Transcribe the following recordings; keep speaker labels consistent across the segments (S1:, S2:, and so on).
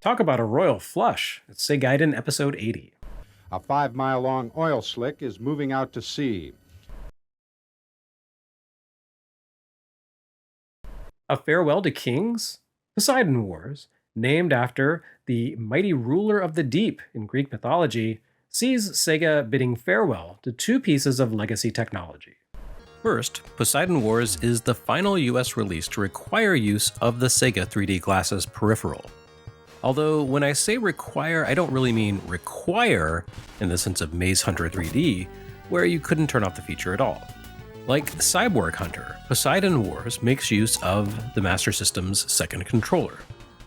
S1: Talk about a royal flush. It's Segaiden episode 80.
S2: A 5-mile-long oil slick is moving out to sea.
S1: A Farewell to Kings? Poseidon Wars, named after the mighty ruler of the deep in Greek mythology, sees Sega bidding farewell to two pieces of legacy technology. First, Poseidon Wars is the final US release to require use of the Sega 3D Glasses peripheral. Although when I say require, I don't really mean require in the sense of Maze Hunter 3D, where you couldn't turn off the feature at all. Like Cyborg Hunter, Poseidon Wars makes use of the Master System's second controller.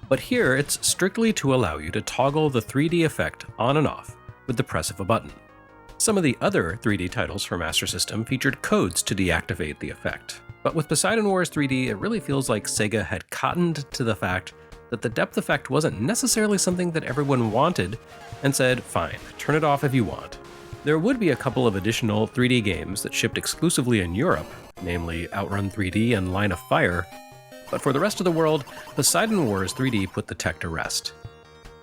S1: But here it's strictly to allow you to toggle the 3D effect on and off with the press of a button. Some of the other 3D titles for Master System featured codes to deactivate the effect. But with Poseidon Wars 3D, it really feels like Sega had cottoned to the fact that the depth effect wasn't necessarily something that everyone wanted, and said, fine, turn it off if you want. There would be a couple of additional 3D games that shipped exclusively in Europe, namely Outrun 3D and Line of Fire, but for the rest of the world, Poseidon Wars 3D put the tech to rest.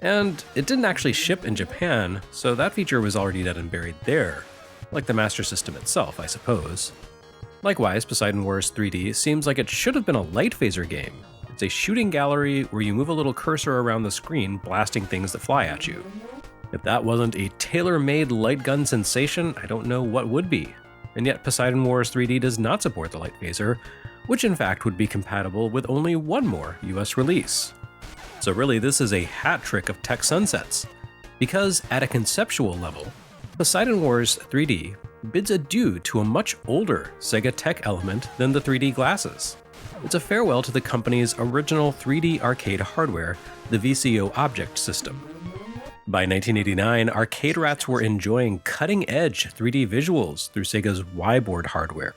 S1: And it didn't actually ship in Japan, so that feature was already dead and buried there, like the Master System itself, I suppose. Likewise, Poseidon Wars 3D seems like it should have been a light phaser game. It's a shooting gallery where you move a little cursor around the screen, blasting things that fly at you. If that wasn't a tailor-made light gun sensation, I don't know what would be. And yet Poseidon Wars 3D does not support the light phaser, which in fact would be compatible with only one more US release. So really, this is a hat trick of tech sunsets, because at a conceptual level, Poseidon Wars 3D bids adieu to a much older Sega tech element than the 3D glasses. It's a farewell to the company's original 3D arcade hardware, the VCO Object System. By 1989, arcade rats were enjoying cutting-edge 3D visuals through Sega's Y-board hardware,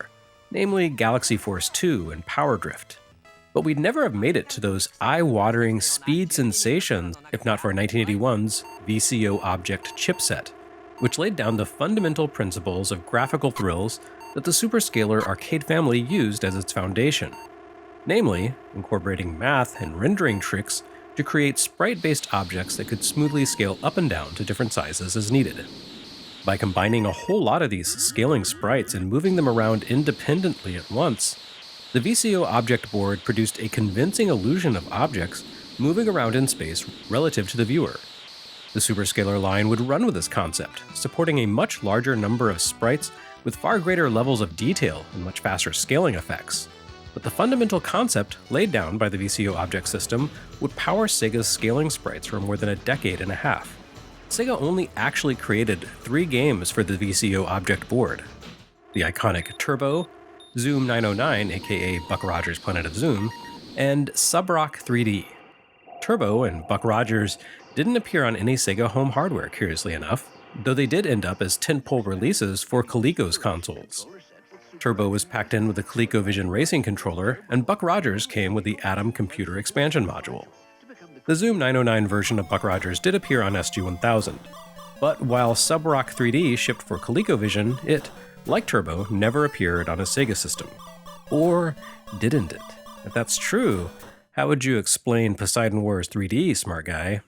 S1: namely Galaxy Force 2 and Power Drift. But we'd never have made it to those eye-watering speed sensations if not for 1981's VCO Object chipset, which laid down the fundamental principles of graphical thrills that the Superscaler arcade family used as its foundation. Namely, incorporating math and rendering tricks to create sprite-based objects that could smoothly scale up and down to different sizes as needed. By combining a whole lot of these scaling sprites and moving them around independently at once, the VCO object board produced a convincing illusion of objects moving around in space relative to the viewer. The Superscaler line would run with this concept, supporting a much larger number of sprites with far greater levels of detail and much faster scaling effects. But the fundamental concept laid down by the VCO Object System would power Sega's scaling sprites for more than a decade and a half. Sega only actually created 3 games for the VCO Object board: the iconic Turbo, Zoom 909 aka Buck Rogers' Planet of Zoom, and Subrock 3D. Turbo and Buck Rogers didn't appear on any Sega home hardware, curiously enough, though they did end up as tentpole releases for Coleco's consoles. Turbo was packed in with the ColecoVision racing controller, and Buck Rogers came with the Atom computer expansion module. The Zoom 909 version of Buck Rogers did appear on SG-1000, but while Subrock 3D shipped for ColecoVision, it, like Turbo, never appeared on a Sega system. Or didn't it? If that's true, how would you explain Poseidon Wars 3D, smart guy?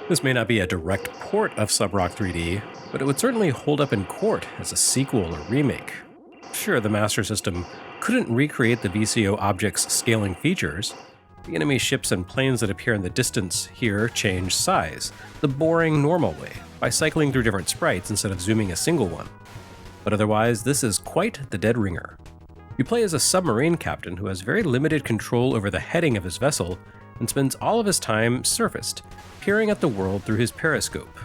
S1: This may not be a direct port of Subrock 3D, but it would certainly hold up in court as a sequel or remake. Sure, the Master System couldn't recreate the VCO object's scaling features. The enemy ships and planes that appear in the distance here change size, the boring normal way, by cycling through different sprites instead of zooming a single one. But otherwise, this is quite the dead ringer. You play as a submarine captain who has very limited control over the heading of his vessel and spends all of his time surfaced, peering at the world through his periscope.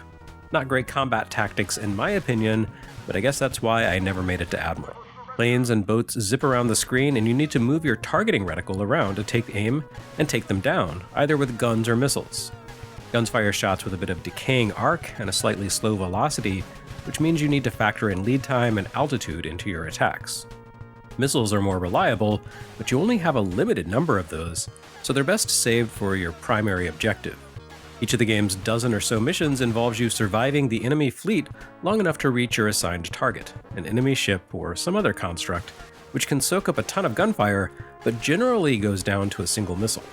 S1: Not great combat tactics in my opinion, but I guess that's why I never made it to Admiral. Planes and boats zip around the screen, and you need to move your targeting reticle around to take aim and take them down, either with guns or missiles. Guns fire shots with a bit of decaying arc and a slightly slow velocity, which means you need to factor in lead time and altitude into your attacks. Missiles are more reliable, but you only have a limited number of those, so they're best saved for your primary objective. Each of the game's dozen or so missions involves you surviving the enemy fleet long enough to reach your assigned target, an enemy ship or some other construct, which can soak up a ton of gunfire, but generally goes down to a single missile.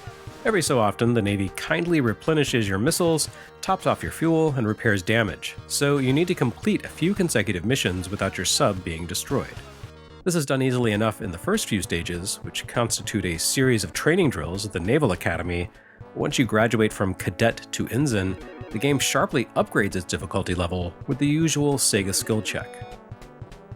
S1: Every so often, the Navy kindly replenishes your missiles, tops off your fuel, and repairs damage, so you need to complete a few consecutive missions without your sub being destroyed. This is done easily enough in the first few stages, which constitute a series of training drills at the Naval Academy. Once you graduate from cadet to ensign, the game sharply upgrades its difficulty level with the usual Sega skill check.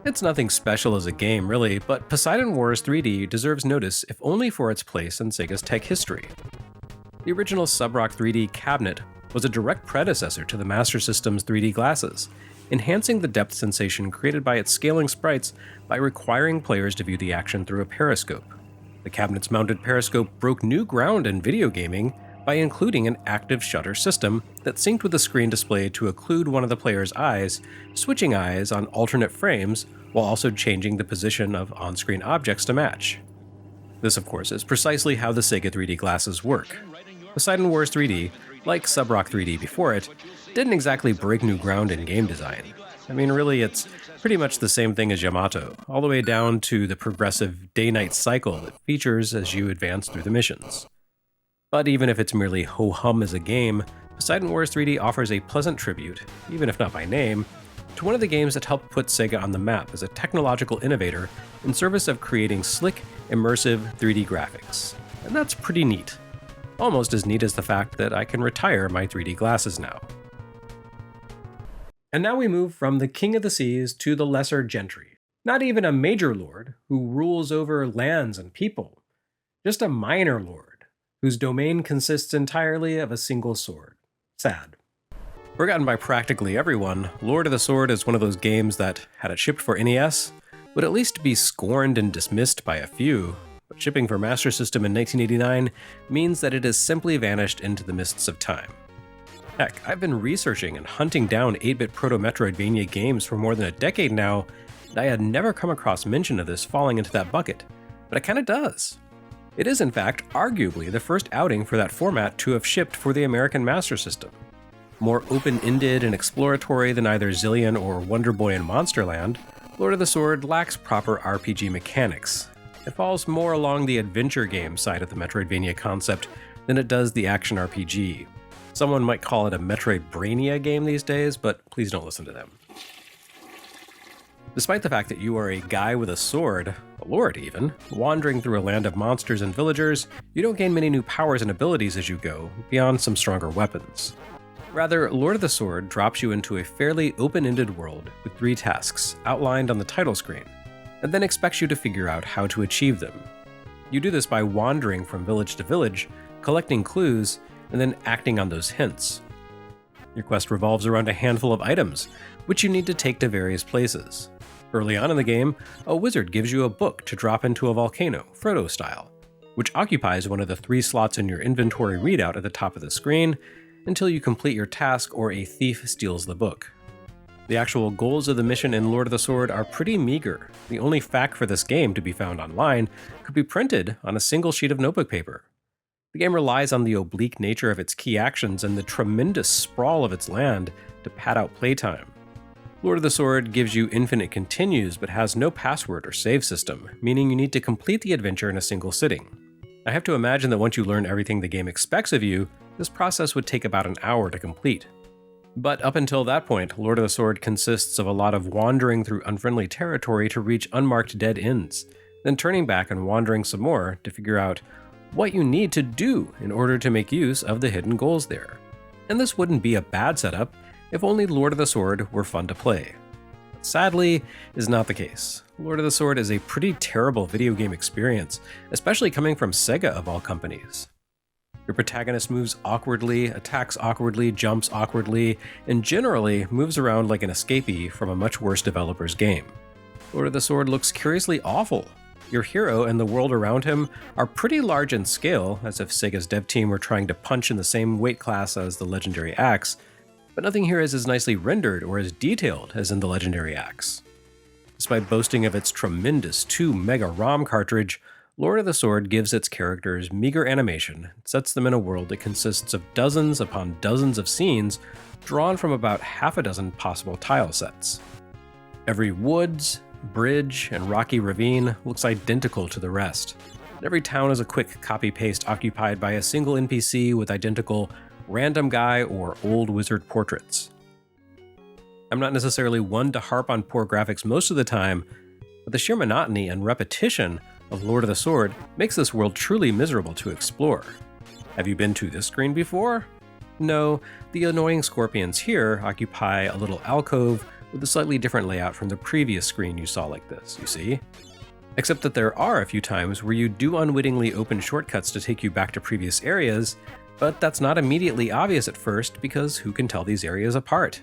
S1: It's nothing special as a game, really, but Poseidon Wars 3D deserves notice if only for its place in Sega's tech history. The original Subroc 3D cabinet was a direct predecessor to the Master System's 3D glasses, enhancing the depth sensation created by its scaling sprites by requiring players to view the action through a periscope. The cabinet's mounted periscope broke new ground in video gaming by including an active shutter system that synced with the screen display to occlude one of the player's eyes, switching eyes on alternate frames while also changing the position of on-screen objects to match. This, of course, is precisely how the Sega 3D glasses work. Poseidon Wars 3D, like Subroc 3D before it, didn't exactly break new ground in game design. I mean, really, it's pretty much the same thing as Yamato, all the way down to the progressive day-night cycle it features as you advance through the missions. But even if it's merely ho-hum as a game, Poseidon Wars 3D offers a pleasant tribute, even if not by name, to one of the games that helped put Sega on the map as a technological innovator in service of creating slick, immersive 3D graphics. And that's pretty neat. Almost as neat as the fact that I can retire my 3D glasses now. And now we move from the King of the Seas to the lesser gentry. Not even a major lord who rules over lands and people, just a minor lord whose domain consists entirely of a single sword. Sad. Forgotten by practically everyone, Lord of the Sword is one of those games that, had it shipped for NES, would at least be scorned and dismissed by a few, but shipping for Master System in 1989 means that it has simply vanished into the mists of time. Heck, I've been researching and hunting down 8-bit proto-Metroidvania games for more than a decade now, and I had never come across mention of this falling into that bucket, but it kinda does. It is, in fact, arguably the first outing for that format to have shipped for the American Master System. More open-ended and exploratory than either Zillion or Wonder Boy and Monsterland, Lord of the Sword lacks proper RPG mechanics. It falls more along the adventure game side of the Metroidvania concept than it does the action RPG. Someone might call it a Metroidbrania game these days, but please don't listen to them. Despite the fact that you are a guy with a sword, a lord even, wandering through a land of monsters and villagers, you don't gain many new powers and abilities as you go, beyond some stronger weapons. Rather, Lord of the Sword drops you into a fairly open-ended world with 3 tasks outlined on the title screen, and then expects you to figure out how to achieve them. You do this by wandering from village to village, collecting clues, and then acting on those hints. Your quest revolves around a handful of items, which you need to take to various places. Early on in the game, a wizard gives you a book to drop into a volcano, Frodo style, which occupies one of the 3 slots in your inventory readout at the top of the screen until you complete your task or a thief steals the book. The actual goals of the mission in Lord of the Sword are pretty meager. The only FAQ for this game to be found online could be printed on a single sheet of notebook paper. The game relies on the oblique nature of its key actions and the tremendous sprawl of its land to pad out playtime. Lord of the Sword gives you infinite continues but has no password or save system, meaning you need to complete the adventure in a single sitting. I have to imagine that once you learn everything the game expects of you, this process would take about an hour to complete. But up until that point, Lord of the Sword consists of a lot of wandering through unfriendly territory to reach unmarked dead ends, then turning back and wandering some more to figure out what you need to do in order to make use of the hidden goals there. And this wouldn't be a bad setup if only Lord of the Sword were fun to play. Sadly, is not the case. Lord of the Sword is a pretty terrible video game experience, especially coming from Sega of all companies. Your protagonist moves awkwardly, attacks awkwardly, jumps awkwardly, and generally moves around like an escapee from a much worse developer's game. Lord of the Sword looks curiously awful. Your hero and the world around him are pretty large in scale, as if Sega's dev team were trying to punch in the same weight class as the legendary axe, but nothing here is as nicely rendered or as detailed as in the legendary axe. Despite boasting of its tremendous 2 mega ROM cartridge, Lord of the Sword gives its characters meager animation and sets them in a world that consists of dozens upon dozens of scenes drawn from about half a dozen possible tile sets. Every woods, bridge, and rocky ravine looks identical to the rest. Every town is a quick copy-paste occupied by a single NPC with identical random guy or old wizard portraits. I'm not necessarily one to harp on poor graphics most of the time, but the sheer monotony and repetition of Lord of the Sword makes this world truly miserable to explore. Have you been to this screen before? No, the annoying scorpions here occupy a little alcove with a slightly different layout from the previous screen you saw like this, you see? Except that there are a few times where you do unwittingly open shortcuts to take you back to previous areas, but that's not immediately obvious at first because who can tell these areas apart?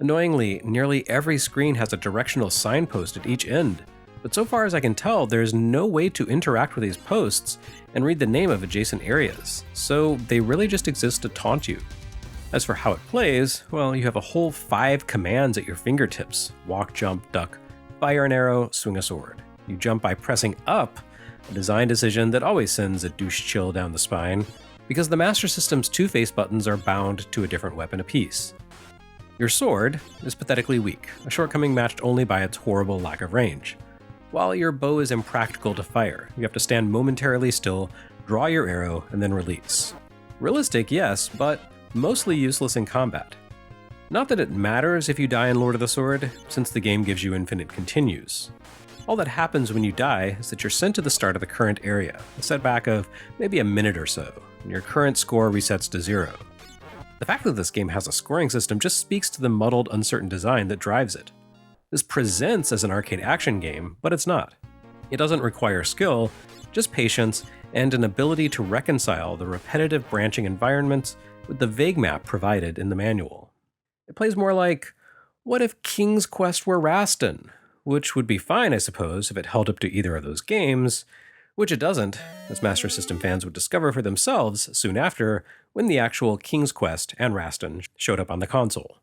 S1: Annoyingly, nearly every screen has a directional signpost at each end, but so far as I can tell, there's no way to interact with these posts and read the name of adjacent areas, so they really just exist to taunt you. As for how it plays, well, you have a whole 5 commands at your fingertips: walk, jump, duck, fire an arrow, swing a sword. You jump by pressing up, a design decision that always sends a douche chill down the spine, because the Master System's 2 face buttons are bound to a different weapon apiece. Your sword is pathetically weak, a shortcoming matched only by its horrible lack of range. While your bow is impractical to fire, you have to stand momentarily still, draw your arrow, and then release. Realistic, yes, but mostly useless in combat. Not that it matters if you die in Lord of the Sword, since the game gives you infinite continues. All that happens when you die is that you're sent to the start of the current area, a setback of maybe a minute or so, and your current score resets to 0. The fact that this game has a scoring system just speaks to the muddled, uncertain design that drives it. This presents as an arcade action game, but it's not. It doesn't require skill, just patience and an ability to reconcile the repetitive branching environments with the vague map provided in the manual. It plays more like, what if King's Quest were Raston? Which would be fine, I suppose, if it held up to either of those games, which it doesn't, as Master System fans would discover for themselves soon after when the actual King's Quest and Raston showed up on the console.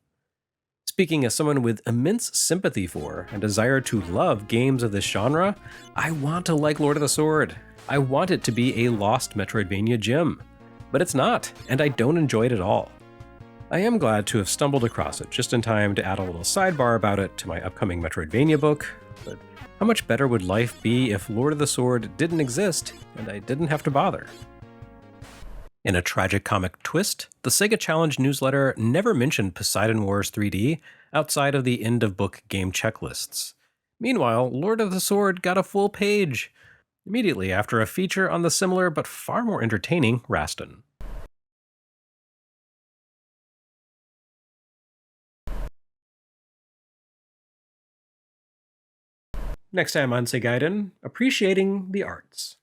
S1: Speaking as someone with immense sympathy for and desire to love games of this genre, I want to like Lord of the Sword. I want it to be a lost Metroidvania gem. But it's not, and I don't enjoy it at all. I am glad to have stumbled across it just in time to add a little sidebar about it to my upcoming Metroidvania book, but how much better would life be if Lord of the Sword didn't exist and I didn't have to bother? In a tragic comic twist, the Sega Challenge newsletter never mentioned Poseidon Wars 3D outside of the end-of-book game checklists. Meanwhile, Lord of the Sword got a full page, immediately after a feature on the similar but far more entertaining Raston. Next time on Segaiden, appreciating the arts.